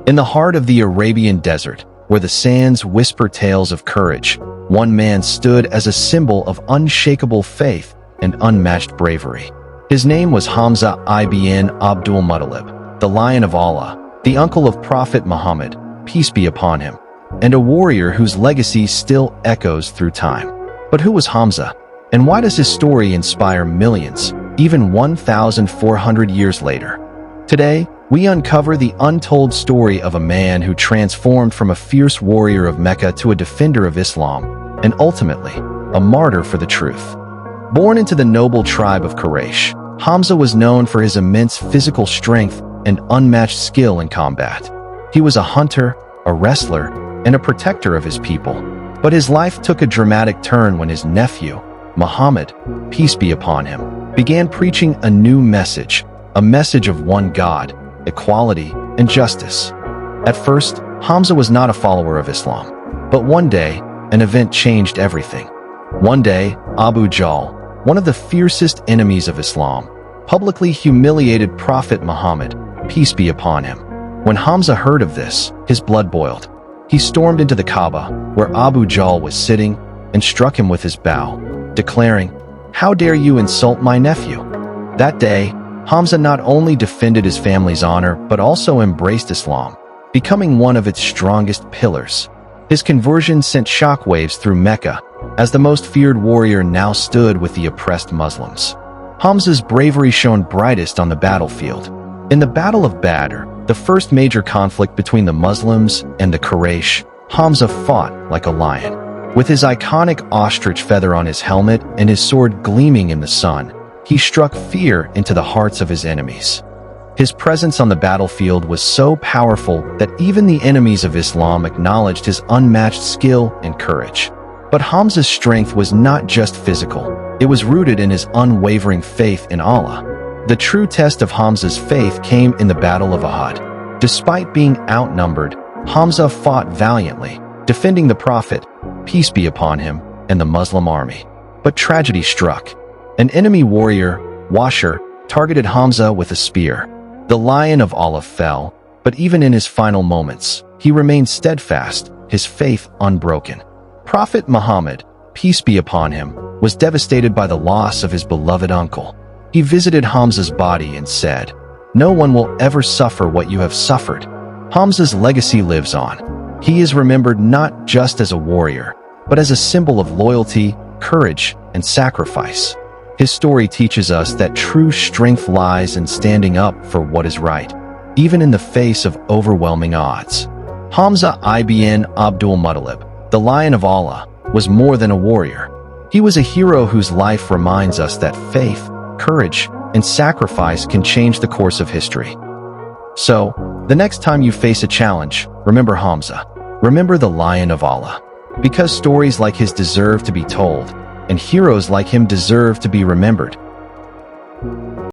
In the heart of the Arabian desert, where the sands whisper tales of courage, one man stood as a symbol of unshakable faith and unmatched bravery. His name was Hamza ibn Abdul-Muttalib, the Lion of Allah, the uncle of Prophet Muhammad, peace be upon him, and a warrior whose legacy still echoes through time. But who was Hamza? And why does his story inspire millions, even 1,400 years later? Today, we uncover the untold story of a man who transformed from a fierce warrior of Mecca to a defender of Islam, and ultimately, a martyr for the truth. Born into the noble tribe of Quraysh, Hamza was known for his immense physical strength and unmatched skill in combat. He was a hunter, a wrestler, and a protector of his people. But his life took a dramatic turn when his nephew, Muhammad, peace be upon him, began preaching a new message, a message of one God, equality, and justice. At first, Hamza was not a follower of Islam. But one day, an event changed everything. One day, Abu Jahl, one of the fiercest enemies of Islam, publicly humiliated Prophet Muhammad, peace be upon him. When Hamza heard of this, his blood boiled. He stormed into the Kaaba, where Abu Jahl was sitting, and struck him with his bow, declaring, "How dare you insult my nephew?" That day, Hamza not only defended his family's honor, but also embraced Islam, becoming one of its strongest pillars. His conversion sent shockwaves through Mecca, as the most feared warrior now stood with the oppressed Muslims. Hamza's bravery shone brightest on the battlefield. In the Battle of Badr, the first major conflict between the Muslims and the Quraysh, Hamza fought like a lion. With his iconic ostrich feather on his helmet and his sword gleaming in the sun, he struck fear into the hearts of his enemies. His presence on the battlefield was so powerful that even the enemies of Islam acknowledged his unmatched skill and courage. But Hamza's strength was not just physical, it was rooted in his unwavering faith in Allah. The true test of Hamza's faith came in the Battle of Uhud. Despite being outnumbered, Hamza fought valiantly, defending the Prophet, peace be upon him, and the Muslim army. But tragedy struck. An enemy warrior, Washer, targeted Hamza with a spear. The Lion of Allah fell, but even in his final moments, he remained steadfast, his faith unbroken. Prophet Muhammad, peace be upon him, was devastated by the loss of his beloved uncle. He visited Hamza's body and said, "No one will ever suffer what you have suffered." Hamza's legacy lives on. He is remembered not just as a warrior, but as a symbol of loyalty, courage, and sacrifice. His story teaches us that true strength lies in standing up for what is right, even in the face of overwhelming odds. Hamza ibn Abdul-Muttalib, the Lion of Allah, was more than a warrior. He was a hero whose life reminds us that faith, courage, and sacrifice can change the course of history. So, the next time you face a challenge, remember Hamza. Remember the Lion of Allah. Because stories like his deserve to be told, and heroes like him deserve to be remembered.